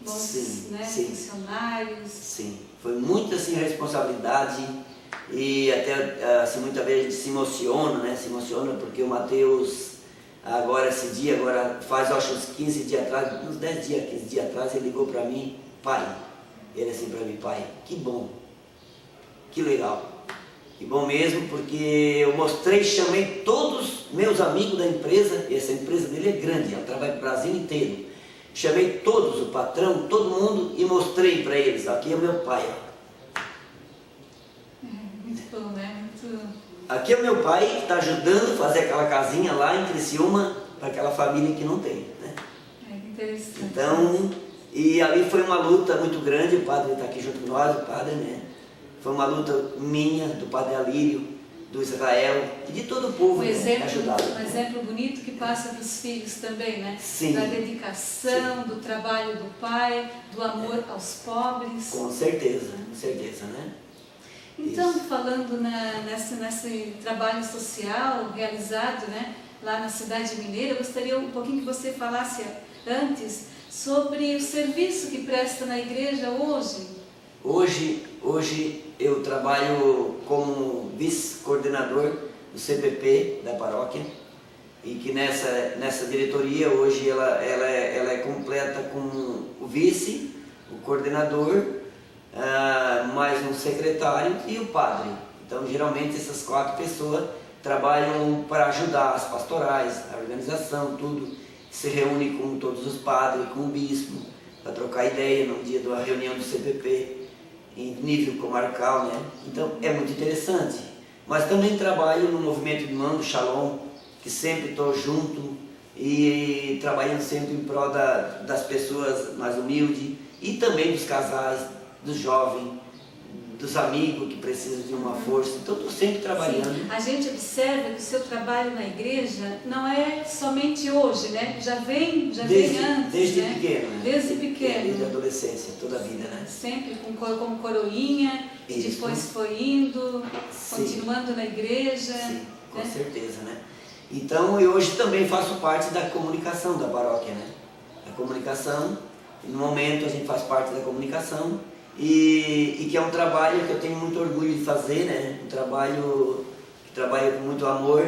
bons, sim, né, sim, funcionários. Sim, foi muita assim, responsabilidade e até assim, muitas vezes a gente se emociona, né? Se emociona porque o Mateus, agora esse dia, faz acho uns 15 dias atrás, uns 10 dias, 15 dias atrás, ele ligou para mim, pai. Ele assim para mim, pai, que bom, que legal, que bom mesmo, porque eu mostrei, chamei todos meus amigos da empresa, e essa empresa dele é grande, ela trabalha para o Brasil inteiro, chamei todos, o patrão, todo mundo, e mostrei para eles, aqui é o meu pai. Muito bom, né? Muito... Aqui é o meu pai que está ajudando a fazer aquela casinha lá em Criciúma, para aquela família que não tem, né? É interessante. Então... E ali foi uma luta muito grande, o padre está aqui junto com nós, o padre, né? Foi uma luta minha, do padre Alírio, do Israel, e de todo o povo ajudado. Um exemplo bonito que passa para os filhos também, né? Sim. Da dedicação, sim, do trabalho do pai, do amor aos pobres. Com certeza, né? Então, isso. Falando nesse trabalho social realizado, né, lá na cidade mineira, eu gostaria um pouquinho que você falasse antes sobre o serviço que presta na igreja hoje. Hoje eu trabalho como vice-coordenador do CPP da paróquia e que nessa diretoria hoje ela é completa com o vice, o coordenador, mais um secretário e o padre. Então geralmente essas 4 pessoas trabalham para ajudar as pastorais, a organização, tudo. se reúne com todos os padres, com o bispo, para trocar ideia no dia da reunião do CPP, em nível comarcal, né? Então é muito interessante. Mas também trabalho no movimento de irmão do Shalom, que sempre estou junto e trabalhando sempre em prol das pessoas mais humildes e também dos casais, dos jovens, dos amigos que precisam de uma força. Então estou sempre trabalhando. Sim. A gente observa que o seu trabalho na igreja não é somente hoje, né? Já vem antes, desde né? pequeno, né? Desde pequeno. Desde a adolescência, toda a vida, né? Sempre como coroinha, Isso. depois foi indo, Sim. continuando na igreja. Sim, com né? certeza, né? Então eu hoje também faço parte da comunicação da paróquia, né? A comunicação, no momento a gente faz parte da comunicação e que é um trabalho que eu tenho muito orgulho de fazer, né? Um trabalho que trabalho com muito amor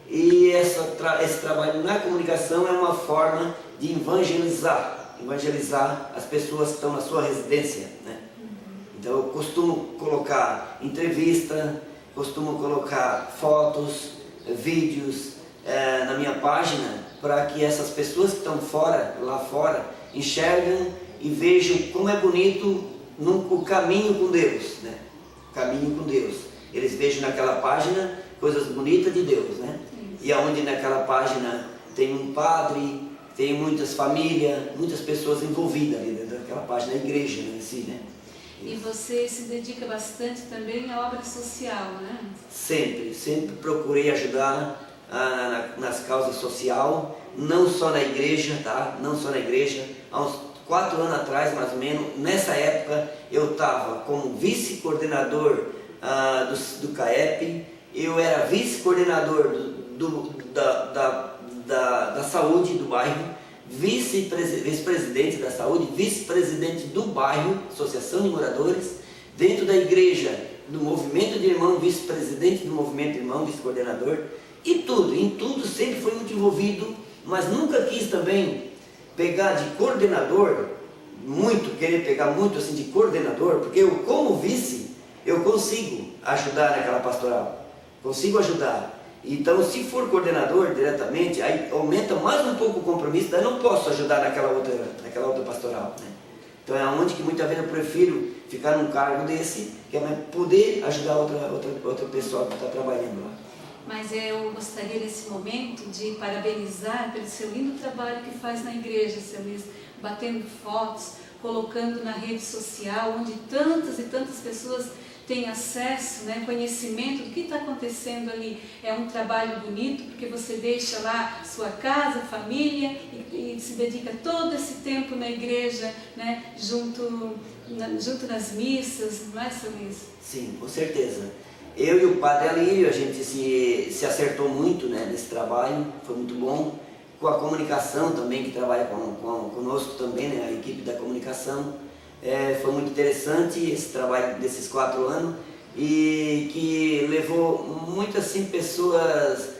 e esse trabalho na comunicação é uma forma de evangelizar as pessoas que estão na sua residência, né? Então eu costumo colocar entrevista, costumo colocar fotos, vídeos na minha página para que essas pessoas que estão lá fora, enxergam e vejam como é bonito o caminho com Deus, né? O caminho com Deus. Eles vejam naquela página coisas bonitas de Deus, né? E aonde naquela página tem um padre, tem muitas famílias, muitas pessoas envolvidas ali dentro daquela página, a igreja em si, né? E você se dedica bastante também à obra social, né? Sempre procurei ajudar nas causas sociais, não só na igreja, tá? Não só na igreja. Há uns 4 anos atrás, mais ou menos, nessa época, eu estava como vice-coordenador do CAEP, eu era vice-coordenador da saúde do bairro, vice-presidente da saúde, vice-presidente do bairro, Associação de Moradores, dentro da igreja, do movimento de irmão, vice-presidente do movimento de irmão, vice-coordenador, e em tudo sempre foi muito envolvido, mas nunca quis também pegar de coordenador, querer pegar muito assim de coordenador, porque eu como vice, eu consigo ajudar naquela pastoral, consigo ajudar. Então, se for coordenador diretamente, aí aumenta mais um pouco o compromisso, daí não posso ajudar naquela outra pastoral, né? Então é onde que muitas vezes eu prefiro ficar num cargo desse, que é poder ajudar outra pessoa que está trabalhando lá. Mas eu gostaria nesse momento de parabenizar pelo seu lindo trabalho que faz na igreja, seu Luiz, batendo fotos, colocando na rede social, onde tantas e tantas pessoas têm acesso, né, conhecimento do que está acontecendo ali. É um trabalho bonito, porque você deixa lá sua casa, família e se dedica todo esse tempo na igreja, né, junto nas missas, não é, seu Luiz? Sim, com certeza. Eu e o Padre Alírio, a gente se acertou muito, né, nesse trabalho, foi muito bom. Com a comunicação também, que trabalha conosco também, né, a equipe da comunicação. Foi muito interessante esse trabalho desses 4 anos e que levou muitas assim, pessoas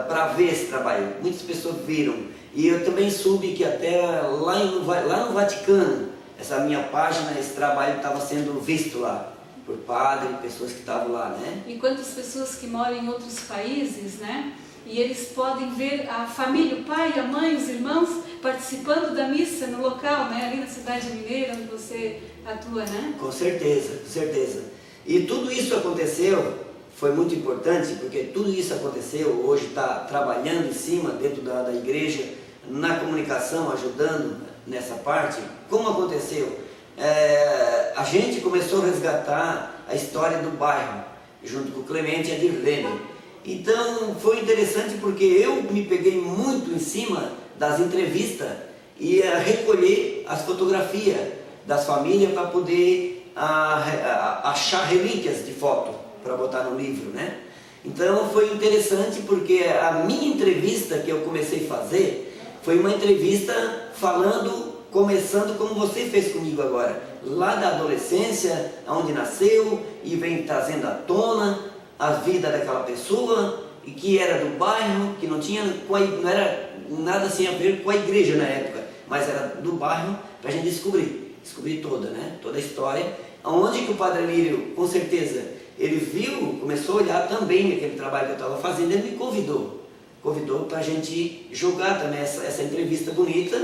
para ver esse trabalho. Muitas pessoas viram. E eu também soube que até lá no Vaticano, essa minha página, esse trabalho estava sendo visto lá por padre, pessoas que estavam lá, né? E quantas pessoas que moram em outros países, né? E eles podem ver a família, o pai, a mãe, os irmãos participando da missa no local, né? Ali na cidade mineira, onde você atua, né? Com certeza, com certeza. E tudo isso aconteceu, foi muito importante, porque tudo isso aconteceu, hoje está trabalhando em cima, dentro da igreja, na comunicação, ajudando nessa parte. Como aconteceu? A gente começou a resgatar a história do bairro, junto com o Clemente e a Dirlene. Então foi interessante porque eu me peguei muito em cima das entrevistas e recolher as fotografias das famílias para poder achar relíquias de foto para botar no livro, né? Então foi interessante porque a minha entrevista que eu comecei a fazer foi uma entrevista começando como você fez comigo agora, lá da adolescência, onde nasceu e vem trazendo à tona a vida daquela pessoa e que era do bairro, que não era nada assim a ver com a igreja na época, mas era do bairro para a gente descobrir toda, né? Toda a história, onde que o Padre Lírio, com certeza, ele viu, começou a olhar também aquele trabalho que eu estava fazendo, ele me convidou convidou para a gente jogar também essa entrevista bonita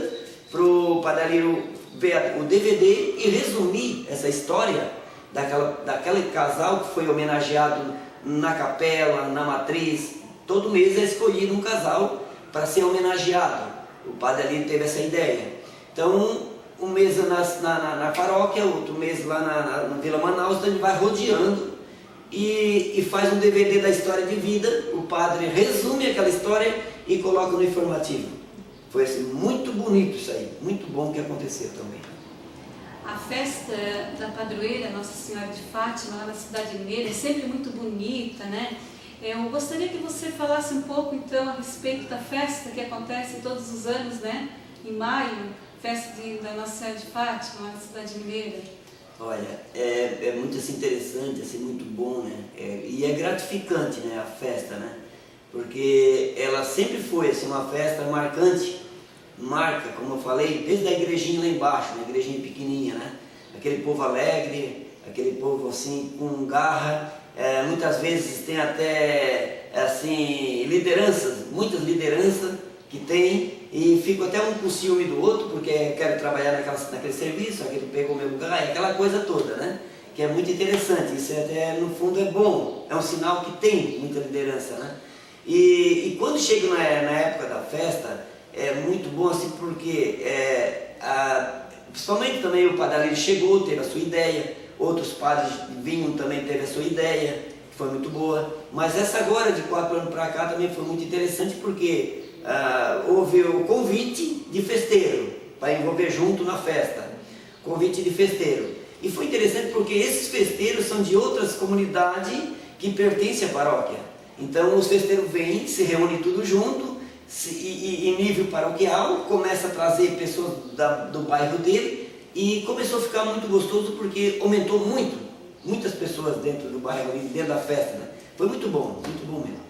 para o Padre Alírio ver o DVD e resumir essa história daquele casal que foi homenageado na capela, na matriz. Todo mês é escolhido um casal para ser homenageado. O Padre Alírio teve essa ideia. Então, um mês na paróquia, outro mês lá na Vila Manaus, então ele vai rodeando e faz um DVD da história de vida. O padre resume aquela história e coloca no informativo. Foi assim, muito bonito isso aí, muito bom que aconteceu também. A festa da padroeira Nossa Senhora de Fátima, lá na Cidade Mineira, é sempre muito bonita, né? Eu gostaria que você falasse um pouco, então, a respeito da festa que acontece todos os anos, né? Em maio, festa da Nossa Senhora de Fátima, lá na Cidade Mineira. Olha, é muito assim, interessante, assim, muito bom, né? E é gratificante, né, a festa, né? Porque ela sempre foi assim, uma festa marcante, marca, como eu falei, desde a igrejinha lá embaixo, uma igrejinha pequenininha, né? Aquele povo alegre, aquele povo assim, com garra. Muitas vezes tem até assim, lideranças, muitas lideranças que tem e ficam até um com ciúme do outro, porque quero trabalhar naquele serviço, aquele pegou meu lugar, aquela coisa toda, né? Que é muito interessante, isso até no fundo é bom, é um sinal que tem muita liderança, né? E quando chega na época da festa, é muito bom assim, porque principalmente também o Padre Alírio chegou, teve a sua ideia, outros padres vinham também, teve a sua ideia, que foi muito boa, mas essa agora de 4 anos para cá também foi muito interessante, porque houve o convite de festeiro, para envolver junto na festa, convite de festeiro. E foi interessante porque esses festeiros são de outras comunidades que pertencem à paróquia. Então os festeiros vêm, se reúnem tudo junto, em nível paroquial, começa a trazer pessoas do bairro dele, e começou a ficar muito gostoso porque aumentou muitas pessoas dentro do bairro, dentro da festa, né? Foi muito bom mesmo.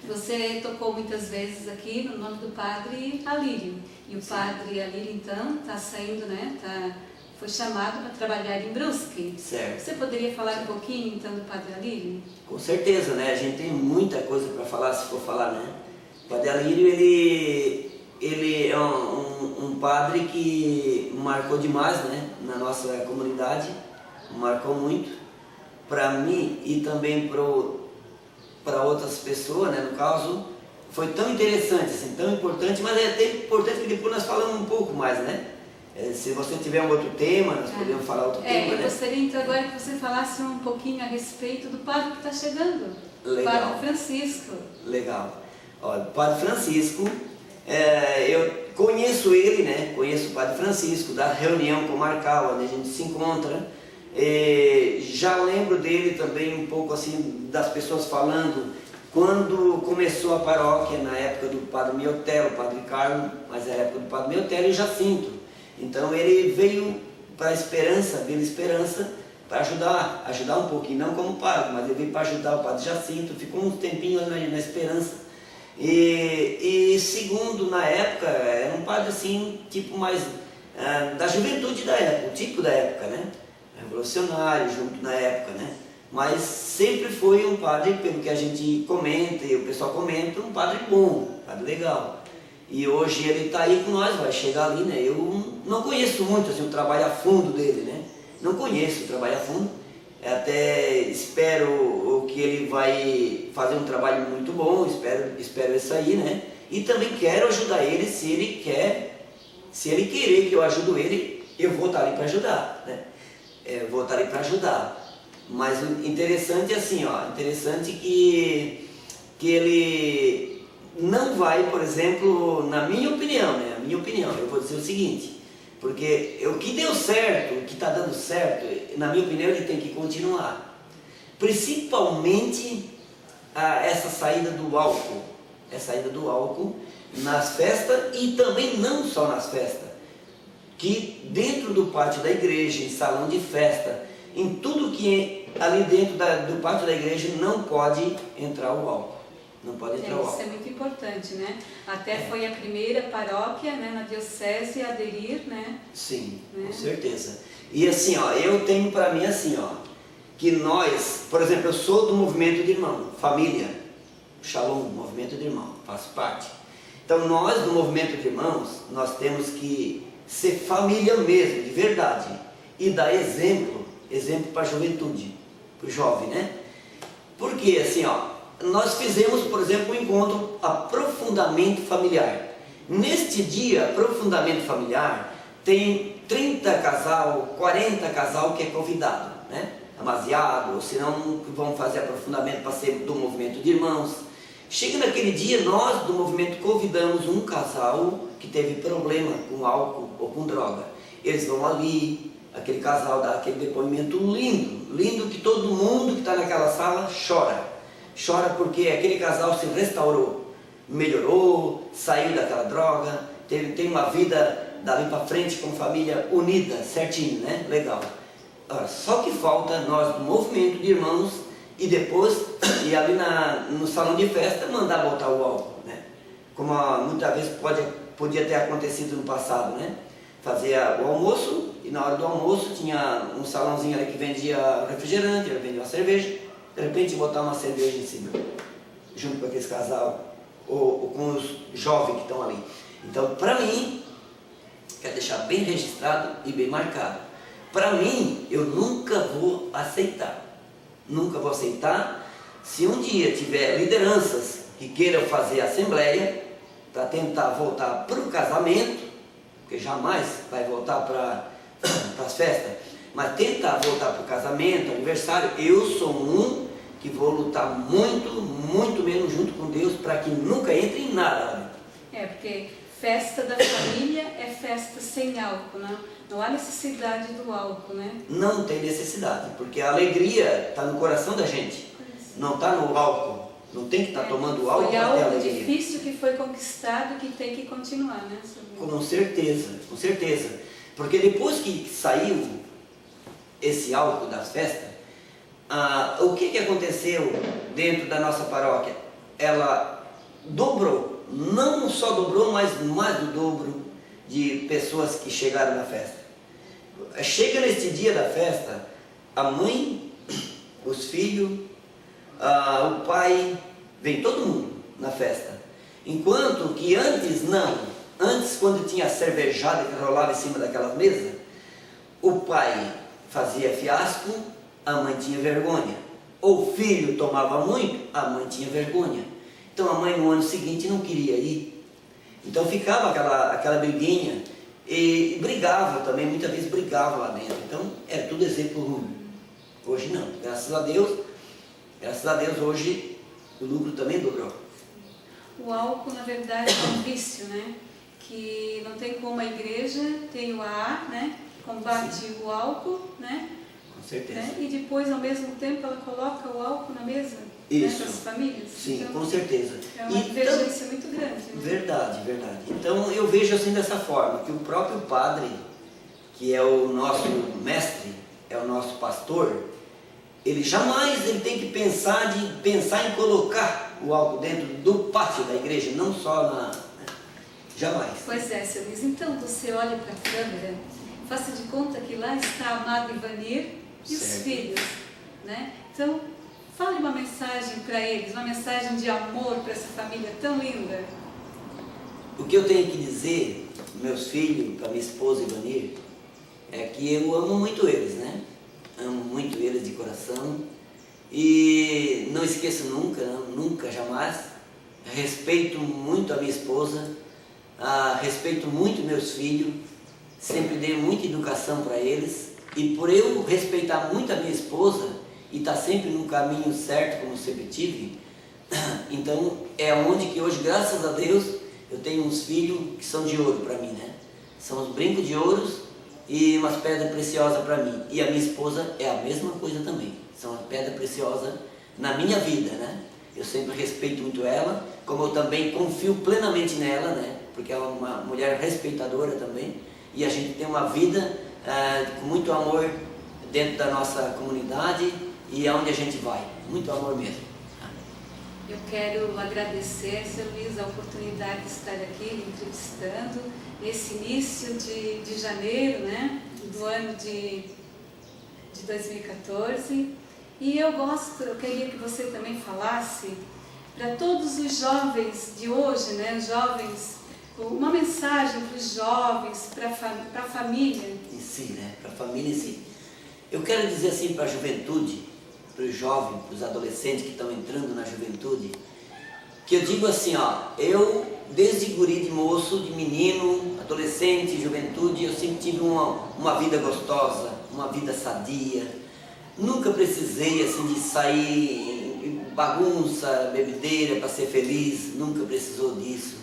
Você tocou muitas vezes aqui no nome do Padre Alírio, e o Padre Alírio então está saindo, né? Foi chamado para trabalhar em Brusque. Certo. Você poderia falar um pouquinho então do Padre Alírio? Com certeza, né? A gente tem muita coisa para falar, se for falar, né? O Padre Alírio, ele é um padre que marcou demais, né? Na nossa comunidade, marcou muito para mim e também para outras pessoas, né? No caso, foi tão interessante, assim, tão importante, mas é até importante que depois nós falamos um pouco mais, né? Se você tiver um outro tema, nós podemos falar outro tema, eu né? gostaria então agora que você falasse um pouquinho a respeito do padre que está chegando, o Legal. Padre Francisco. Legal. Olha, o Padre Francisco, eu conheço ele, né? Conheço o Padre Francisco, da reunião comarcal, onde a gente se encontra. Já lembro dele também um pouco assim, das pessoas falando, quando começou a paróquia, na época do Padre Miotello, Padre Carlos, mas é a época do Padre Miotello e Jacinto. Então ele veio para a esperança, para ajudar um pouquinho, não como padre, mas ele veio para ajudar o Padre Jacinto, ficou um tempinho na esperança. E segundo, na época, era um padre assim, tipo mais da juventude da época, o tipo da época, né? Revolucionário junto na época, né? Mas sempre foi um padre, pelo que a gente comenta e o pessoal comenta, um padre bom, um padre legal. E hoje ele está aí com nós, vai chegar ali, né? Eu não conheço muito assim, o trabalho a fundo dele, né? Não conheço o trabalho a fundo. Até espero que ele vai fazer um trabalho muito bom, espero isso aí, né? E também quero ajudar ele, se ele querer que eu ajude ele, eu vou estar ali para ajudar, né? Vou estar ali para ajudar. Mas o interessante é assim, ó, interessante que ele não vai, por exemplo, na minha opinião, né? A minha opinião, eu vou dizer o seguinte, porque o que deu certo, o que está dando certo, na minha opinião, ele tem que continuar. Principalmente essa saída do álcool nas festas e também não só nas festas, que dentro do pátio da igreja, em salão de festa, em tudo que é ali dentro do pátio da igreja não pode entrar o álcool. Não pode entrar o álcool. Isso é muito importante, né? Até foi a primeira paróquia, né, na diocese a aderir, né? Sim, né? Com certeza. E assim, ó, eu tenho para mim assim, ó, que nós, por exemplo, eu sou do movimento de irmão, família. Shalom, movimento de irmãos, faço parte. Então nós do movimento de irmãos, nós temos que ser família mesmo, de verdade, e dar exemplo para a juventude, para o jovem, né? Porque assim, nós fizemos, por exemplo, um encontro aprofundamento familiar. Neste dia, aprofundamento familiar, tem 30 casal, 40 casal que é convidado, né? Amasiado, ou senão vão fazer aprofundamento para ser do movimento de irmãos. Chega naquele dia, nós do movimento convidamos um casal que teve problema com álcool ou com droga. Eles vão ali, aquele casal dá aquele depoimento lindo, lindo, que todo mundo que está naquela sala chora. Chora porque aquele casal se restaurou, melhorou, saiu daquela droga, tem uma vida dali para frente com família unida, certinho, né? Legal. Ora, só que falta nós do movimento de irmãos e depois ir ali no salão de festa mandar botar o álcool, né? Como muitas vezes podia ter acontecido no passado, né? Fazia o almoço e na hora do almoço tinha um salãozinho ali que vendia refrigerante, vendia uma cerveja, de repente botar uma cerveja em cima, junto com aquele casal ou com os jovens que estão ali. Então, para mim, quero deixar bem registrado e bem marcado. Para mim, eu nunca vou aceitar. Nunca vou aceitar. Se um dia tiver lideranças que queiram fazer assembleia para tentar voltar para o casamento, porque jamais vai voltar para as festas, mas tentar voltar para o casamento, aniversário, eu sou um que vou lutar muito, muito mesmo junto com Deus para que nunca entre em nada. Porque festa da família é festa sem álcool, né? Não há necessidade do álcool, né? Não tem necessidade, porque a alegria está no coração da gente, não está no álcool. Não tem que estar tomando álcool para ter alegria. Foi algo difícil que foi conquistado que tem que continuar, né? Com certeza, com certeza. Porque depois que saiu esse álcool das festas, o que aconteceu dentro da nossa paróquia? Ela dobrou, não só dobrou, mas mais do dobro de pessoas que chegaram na festa. Chega nesse dia da festa, a mãe, os filhos, o pai, vem todo mundo na festa. Enquanto que antes não, antes quando tinha a cervejada que rolava em cima daquelas mesas, o pai fazia fiasco, a mãe tinha vergonha. O filho tomava muito, a mãe tinha vergonha. Então a mãe no ano seguinte não queria ir. Então ficava aquela briguinha e brigava também, muitas vezes brigava lá dentro. Então era tudo exemplo ruim. Hoje não, graças a Deus hoje o lucro também dobrou. O álcool na verdade é um vício, né? Que não tem como a igreja, tem o AA, né? Combate o álcool, né? Com certeza. E depois ao mesmo tempo ela coloca o álcool na mesa das famílias. Sim, então, com certeza. É uma divergência muito grande. Né? Verdade, verdade. Então eu vejo assim dessa forma, que o próprio padre, que é o nosso mestre, é o nosso pastor, ele jamais tem que pensar em colocar o álcool dentro do pátio da igreja, não só jamais. Pois é, seu Luiz. Então você olha para a câmera, faça de conta que lá está a amada Ivanir e os filhos, né? Então fale uma mensagem para eles, uma mensagem de amor para essa família tão linda. O que eu tenho que dizer, meus filhos, para minha esposa Ivanir, é que eu amo muito eles, né? Amo muito eles de coração e não esqueço nunca, nunca, jamais. Respeito muito a minha esposa, respeito muito meus filhos, sempre dei muita educação para eles e por eu respeitar muito a minha esposa e estar sempre no caminho certo, como sempre tive, então é onde que hoje, graças a Deus, eu tenho uns filhos que são de ouro para mim, né? São os brincos de ouros e umas pedras preciosas para mim. E a minha esposa é a mesma coisa também. São as pedras preciosas na minha vida, né? Eu sempre respeito muito ela, como eu também confio plenamente nela, né? Porque ela é uma mulher respeitadora também. E a gente tem uma vida com muito amor dentro da nossa comunidade e aonde a gente vai. Muito amor mesmo. Eu quero agradecer, seu Luiz, a oportunidade de estar aqui me entrevistando nesse início de janeiro, né, do ano de 2014. E eu queria que você também falasse para todos os jovens de hoje, né, os jovens, uma mensagem para os jovens, para a família. Em si, né? Para a família em si. Eu quero dizer assim para a juventude, para os jovens, para os adolescentes que estão entrando na juventude, que eu digo assim, ó, eu desde guri de moço, de menino, adolescente, juventude, eu sempre tive uma vida gostosa, uma vida sadia. Nunca precisei assim de sair em bagunça, bebedeira para ser feliz, nunca precisou disso.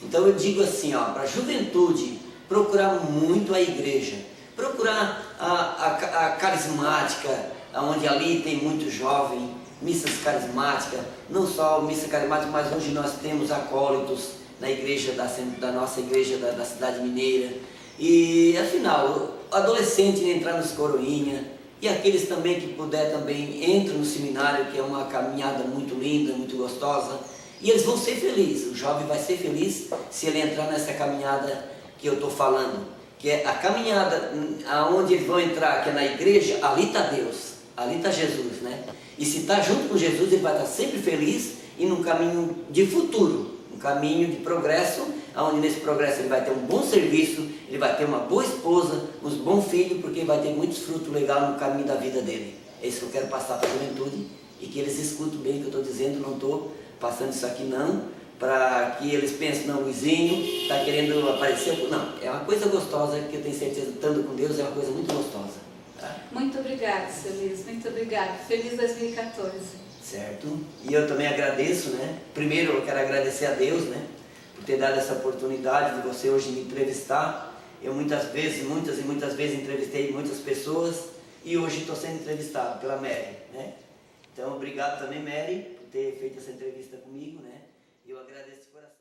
Então eu digo assim, ó, para a juventude, procurar muito a igreja, procurar a carismática, onde ali tem muito jovem, missas carismáticas, não só missa carismática, mas hoje nós temos acólitos na igreja da nossa igreja da cidade mineira. E afinal, adolescente entrar nos coroinha, e aqueles também que puder também entram no seminário, que é uma caminhada muito linda, muito gostosa, e eles vão ser felizes. O jovem vai ser feliz se ele entrar nessa caminhada que eu estou falando, que é a caminhada aonde eles vão entrar, que é na igreja. Ali está Deus, ali está Jesus, né? E se está junto com Jesus, ele vai estar sempre feliz e num caminho de futuro, um caminho de progresso, onde nesse progresso ele vai ter um bom serviço, ele vai ter uma boa esposa, uns bons filhos, porque vai ter muitos frutos legais no caminho da vida dele. É isso que eu quero passar para a juventude, e que eles escutem bem o que eu estou dizendo. Não estou passando isso aqui não, para que eles pensem, não, o Luizinho está querendo aparecer. Não, é uma coisa gostosa, que eu tenho certeza, estando com Deus, é uma coisa muito gostosa. Tá? Muito obrigada, seu Luiz, muito obrigada. Feliz 2014. Certo? E eu também agradeço, né? Primeiro eu quero agradecer a Deus, né? Por ter dado essa oportunidade de você hoje me entrevistar. Eu muitas vezes entrevistei muitas pessoas e hoje estou sendo entrevistado pela Mary, né? Então obrigado também, Mary, por ter feito essa entrevista comigo, né? Eu agradeço de coração.